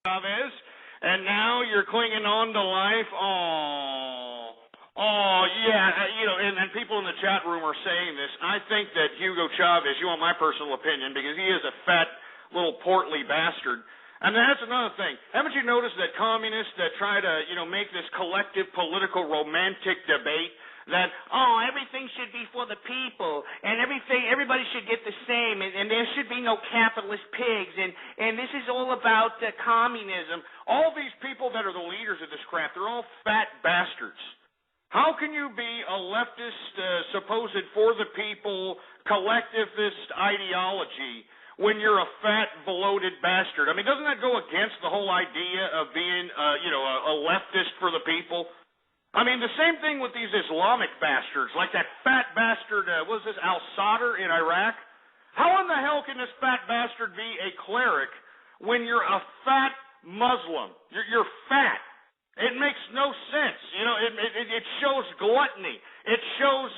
Chavez, and now you're clinging on to life. Yeah, and people in the chat room are saying this. I think that Hugo Chavez, you want my personal opinion, because he is a fat, little portly bastard. And that's another thing. Haven't you noticed that communists that try to, make this collective political romantic debate that, everything should be for the people, and everybody should get the same, and there should be no capitalist pigs, and this is all about communism. All these people that are the leaders of this crap, they're all fat bastards. How can you be a leftist, supposed for the people, collectivist ideology when you're a fat, bloated bastard? I mean, doesn't that go against the whole idea of being, a leftist for the people? I mean, the same thing with these Islamic bastards, like that fat bastard, what was this, al-Sadr in Iraq? How in the hell can this fat bastard be a cleric when you're a fat Muslim? You're fat. It makes no sense. It shows gluttony. It shows,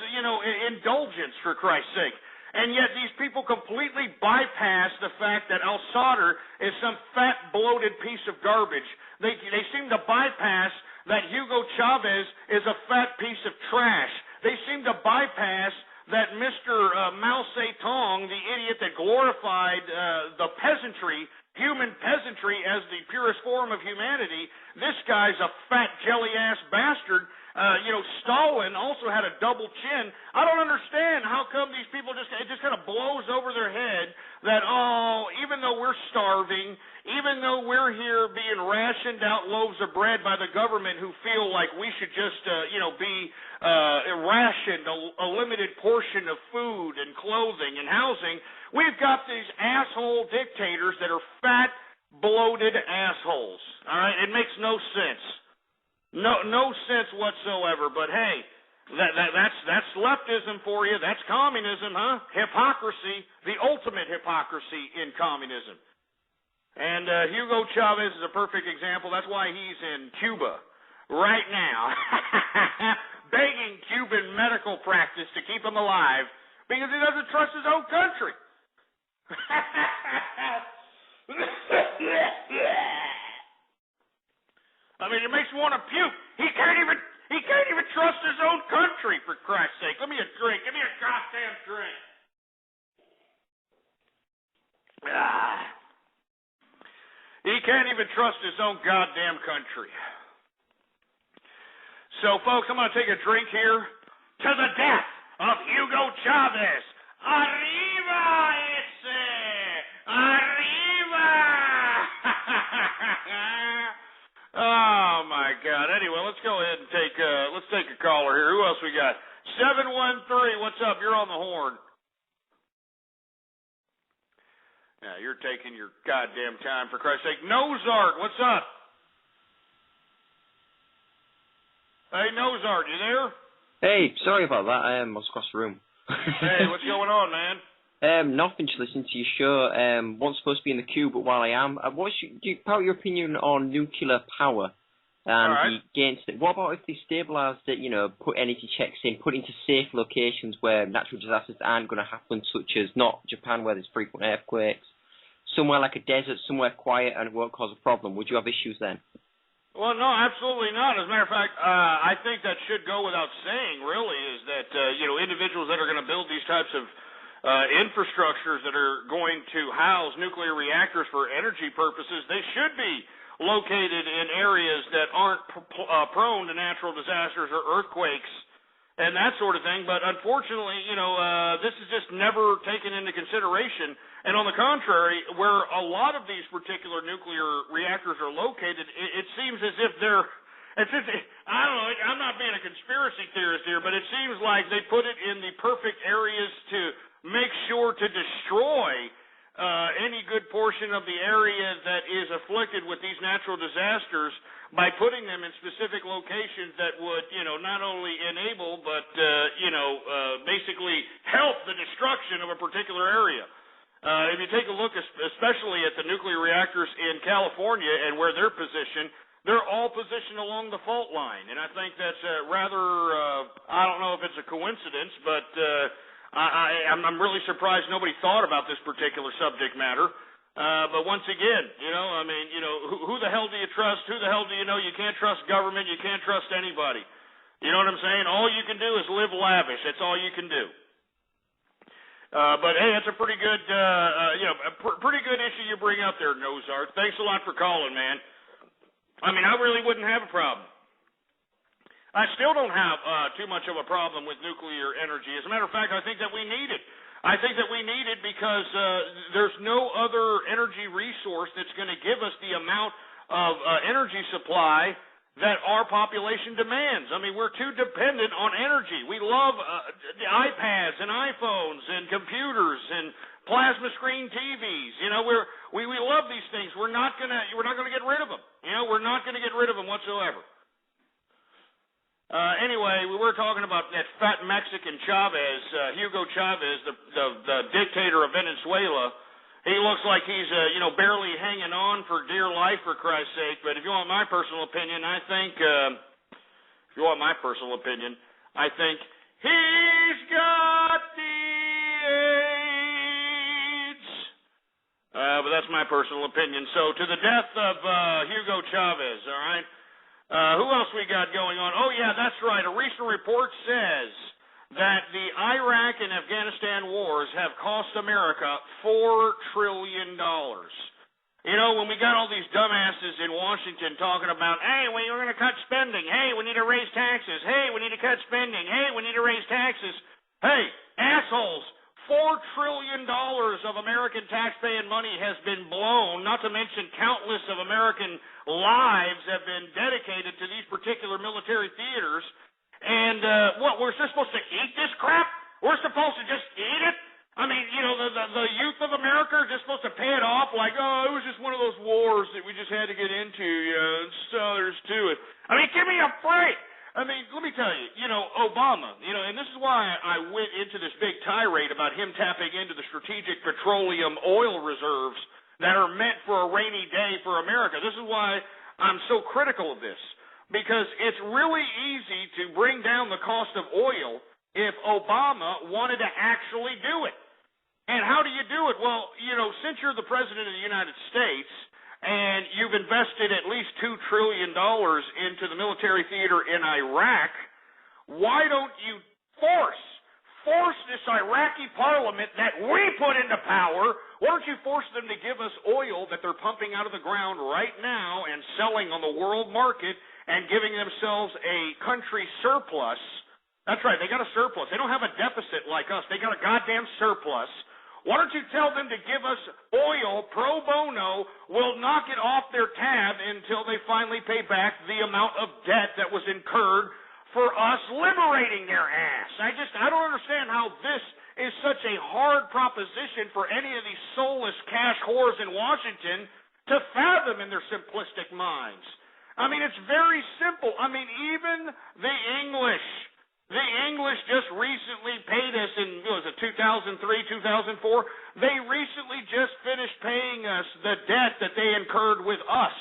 indulgence, for Christ's sake. And yet these people completely bypass the fact that al-Sadr is some fat, bloated piece of garbage. They seem to bypass that Hugo Chavez is a fat piece of trash. They seem to bypass that Mr. Mao Zedong, the idiot that glorified the peasantry, human peasantry, as the purest form of humanity. This guy's a fat jelly-ass bastard. Stalin also had a double chin. I don't understand how come these people it just kind of blows over their head that, even though we're starving, even though we're here being rationed out loaves of bread by the government who feel like we should just, be rationed a limited portion of food and clothing and housing, we've got these asshole dictators that are fat, bloated assholes. All right? It makes no sense. No sense whatsoever. But hey, that's leftism for you. That's communism, huh? Hypocrisy, the ultimate hypocrisy in communism. And Hugo Chavez is a perfect example. That's why he's in Cuba right now, begging Cuban medical practice to keep him alive because he doesn't trust his own country. I mean, it makes me want to puke. He can't even trust his own country, for Christ's sake. Give me a drink. Give me a goddamn drink. He can't even trust his own goddamn country. So, folks, I'm going to take a drink here to the death of Hugo Chavez. Arriba, ese! Arriba! Oh, my God. Anyway, let's go ahead and take a caller here. Who else we got? 713, what's up? You're on the horn. Yeah, you're taking your goddamn time, for Christ's sake. Nozart, what's up? Hey, Nozart, you there? Hey, sorry about that. I was across the room. Hey, what's going on, man? Nothing, just listening to your show. Wasn't supposed to be in the queue, but while I am, about your opinion on nuclear power and the against it? What about if they stabilise it, put energy checks in, put into safe locations where natural disasters aren't going to happen, such as not Japan where there's frequent earthquakes, somewhere like a desert, somewhere quiet and it won't cause a problem? Would you have issues then? Well, no, absolutely not. As a matter of fact, I think that should go without saying, really, is that, individuals that are going to build these types of infrastructures that are going to house nuclear reactors for energy purposes, they should be located in areas that aren't prone to natural disasters or earthquakes and that sort of thing. But unfortunately, this is just never taken into consideration. And on the contrary, where a lot of these particular nuclear reactors are located, it seems as if I don't know, I'm not being a conspiracy theorist here, but it seems like they put it in the perfect areas to make sure to destroy any good portion of the area that is afflicted with these natural disasters by putting them in specific locations that would, not only enable but, basically help the destruction of a particular area. If you take a look, especially at the nuclear reactors in California and where they're positioned, they're all positioned along the fault line. And I think that's rather, I don't know if it's a coincidence, but I'm really surprised nobody thought about this particular subject matter. But once again, I mean, who the hell do you trust? Who the hell do you know? You can't trust government. You can't trust anybody. You know what I'm saying? All you can do is live lavish. That's all you can do. But hey, that's a pretty good, pretty good issue you bring up there, Nozart. Thanks a lot for calling, man. I mean, I really wouldn't have a problem. I still don't have too much of a problem with nuclear energy. As a matter of fact, I think that we need it. I think that we need it because there's no other energy resource that's going to give us the amount of energy supply that our population demands. I mean, we're too dependent on energy. We love the iPads and iPhones and computers and plasma screen TVs. We love these things. We're not gonna get rid of them. We're not gonna get rid of them whatsoever. Anyway, we were talking about that fat Mexican Chavez, Hugo Chavez, the dictator of Venezuela. He looks like he's, barely hanging on for dear life, for Christ's sake. But if you want my personal opinion, I think, he's got the AIDS. But that's my personal opinion. So to the death of Hugo Chavez, all right? Who else we got going on? Oh, yeah, that's right. A recent report says that the Iraq and Afghanistan wars have cost America $4 trillion. When we got all these dumbasses in Washington talking about, hey, we're going to cut spending. Hey, we need to raise taxes. Hey, we need to cut spending. Hey, we need to raise taxes. Hey, assholes. $4 trillion of American taxpaying money has been blown, not to mention countless of American lives have been dedicated to these particular military theaters. And we're just supposed to eat this crap? We're supposed to just eat it? I mean, the youth of America are just supposed to pay it off like, oh, it was just one of those wars that we just had to get into, that's all there's to it. I mean, give me a break. I mean, let me tell you, Obama, and this is why I went into this big tirade about him tapping into the strategic petroleum oil reserves that are meant for a rainy day for America. This is why I'm so critical of this, because it's really easy to bring down the cost of oil if Obama wanted to actually do it. And how do you do it? Well, since you're the president of the United States, and you've invested at least $2 trillion into the military theater in Iraq, why don't you force this Iraqi parliament that we put into power, why don't you force them to give us oil that they're pumping out of the ground right now and selling on the world market and giving themselves a country surplus? That's right, they got a surplus. They don't have a deficit like us. They got a goddamn surplus. Why don't you tell them to give us oil pro bono? We'll knock it off their tab until they finally pay back the amount of debt that was incurred for us liberating their ass. I don't understand how this is such a hard proposition for any of these soulless cash whores in Washington to fathom in their simplistic minds. I mean, it's very simple. I mean, even the English just recently paid us in, 2003, 2004? They recently just finished paying us the debt that they incurred with us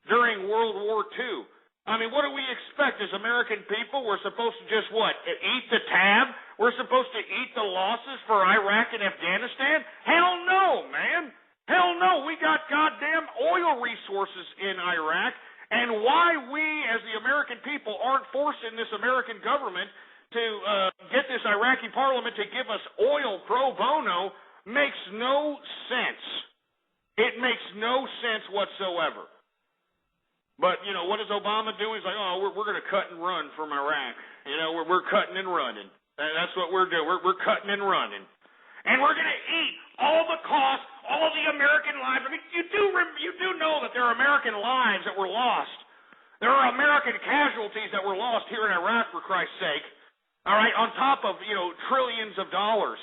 during World War II. I mean, what do we expect as American people? We're supposed to just, eat the tab? We're supposed to eat the losses for Iraq and Afghanistan? Hell no, man. Hell no. We got goddamn oil resources in Iraq. And why we, as the American people, aren't forcing this American government to get this Iraqi parliament to give us oil pro bono makes no sense. It makes no sense whatsoever. But, what does Obama do? He's like, we're going to cut and run from Iraq. We're cutting and running. That's what we're doing. We're cutting and running. And we're going to eat all the costs, all the American lives. I mean, you do know that there are American lives that were lost. There are American casualties that were lost here in Iraq, for Christ's sake. All right, on top of, trillions of dollars.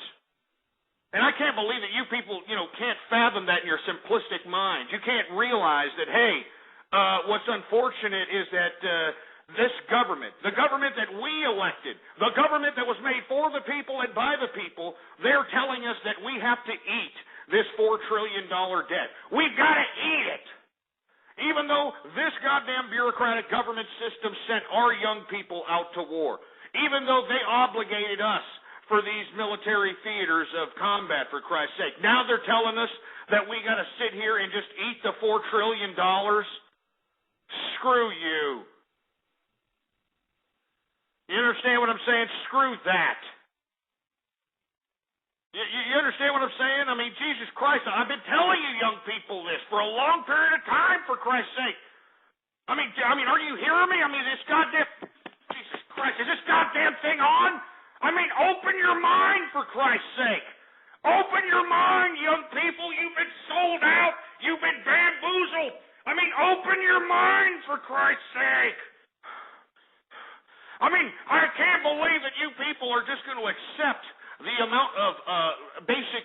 And I can't believe that you people, can't fathom that in your simplistic minds. You can't realize that, hey, what's unfortunate is that this government, the government that we elected, the government that was made for the people and by the people, they're telling us that we have to eat this $4 trillion debt. We've got to eat it. Even though this goddamn bureaucratic government system sent our young people out to war. Even though they obligated us for these military theaters of combat, for Christ's sake. Now they're telling us that we got to sit here and just eat the $4 trillion? Screw you. You understand what I'm saying? Screw that. You understand what I'm saying? I mean, Jesus Christ, I've been telling you young people this for a long period of time, for Christ's sake. I mean, are you hearing me? I mean, this goddamn, Jesus Christ, is this goddamn thing on? I mean, open your mind, for Christ's sake. Open your mind, young people. You've been sold out. You've been bamboozled. I mean, open your mind, for Christ's sake. I mean, I can't believe that you people are just going to accept the amount of basic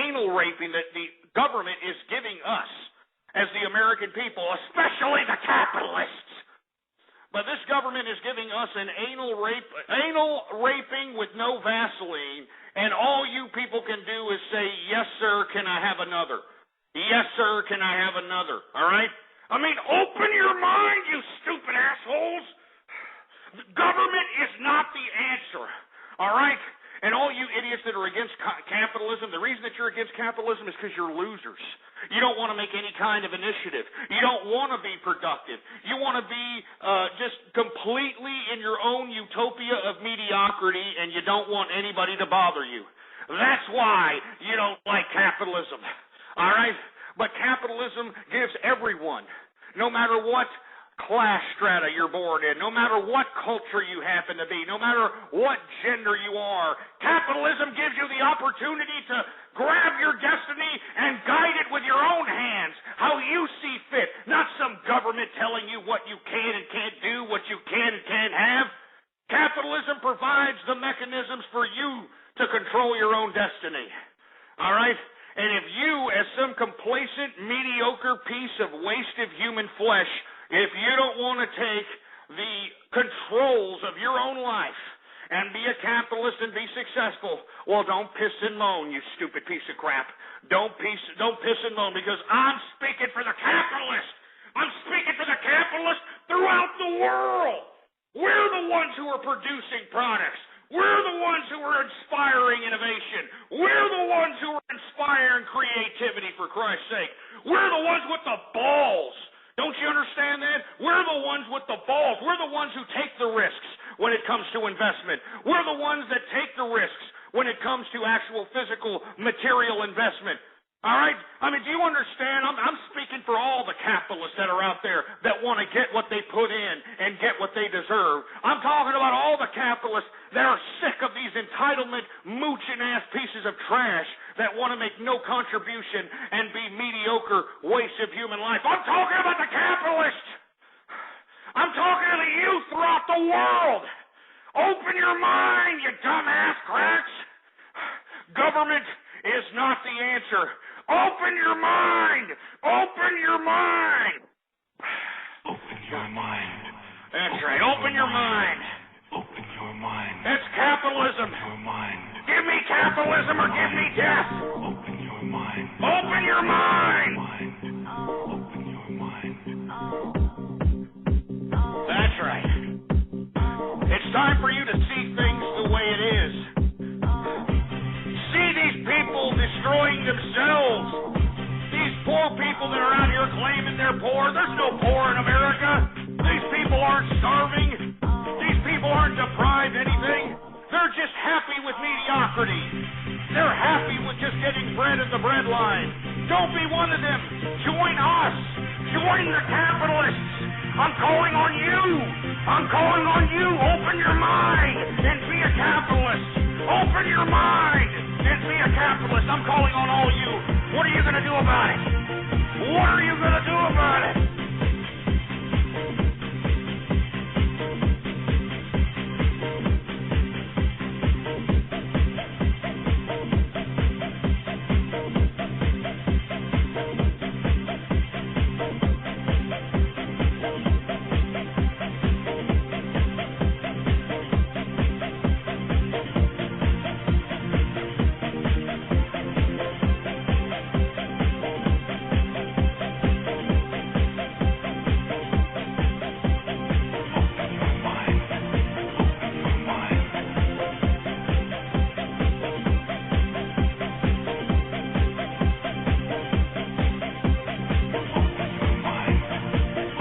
anal raping that the government is giving us as the American people, especially the capitalists. But this government is giving us an anal raping with no Vaseline, and all you people can do is say, yes, sir, can I have another? Yes, sir, can I have another? All right? I mean, open your mind, you stupid assholes. Government is not the answer. All right? And all you idiots that are against capitalism, the reason that you're against capitalism is because you're losers. You don't want to make any kind of initiative. You don't want to be productive. You want to be just completely in your own utopia of mediocrity, and you don't want anybody to bother you. That's why you don't like capitalism. All right? But capitalism gives everyone, no matter what class strata you're born in, no matter what culture you happen to be, no matter what gender you are, capitalism gives you the opportunity to grab your destiny and guide it with your own hands, how you see fit, not some government telling you what you can and can't do, what you can and can't have. Capitalism provides the mechanisms for you to control your own destiny. All right? And if you, as some complacent, mediocre piece of wasted human flesh, if you don't want to take the controls of your own life and be a capitalist and be successful, well, don't piss and moan, you stupid piece of crap. Don't piss and moan, because I'm speaking for the capitalist. I'm speaking for the capitalist throughout the world. We're the ones who are producing products. We're the ones who are inspiring innovation. We're the ones who are inspiring creativity, for Christ's sake. We're the ones with the balls. Don't you understand that? We're the ones with the balls. We're the ones who take the risks when it comes to investment. We're the ones that take the risks when it comes to actual physical material investment. All right? I mean, do you understand? I'm speaking for all the capitalists that are out there that want to get what they put in and get what they deserve. I'm talking about all the capitalists that are sick of these entitlement, mooching-ass pieces of trash that want to make no contribution and be mediocre waste of human life. I'm talking about the capitalists. I'm talking to the youth throughout the world. Open your mind, you dumbass cracks. Government is not the answer. Open your mind. Open your mind. Open your mind. That's right. Open your mind. Open your mind. That's capitalism. Open your mind. Give me capitalism or give me death. Open your mind. Open your mind. Open your mind. That's right. It's time for you to see things the way it is. See these people destroying themselves. These poor people that are out here claiming they're poor. There's no poor in America. These people aren't starving. These people aren't deprived anything. They're just happy with mediocrity. They're happy with just getting bread at the bread line. Don't be one of them. Join us. Join the capitalists. I'm calling on you. I'm calling on you. Open your mind and be a capitalist. Open your mind and be a capitalist. I'm calling on all you. What are you going to do about it? What are you going to do about it?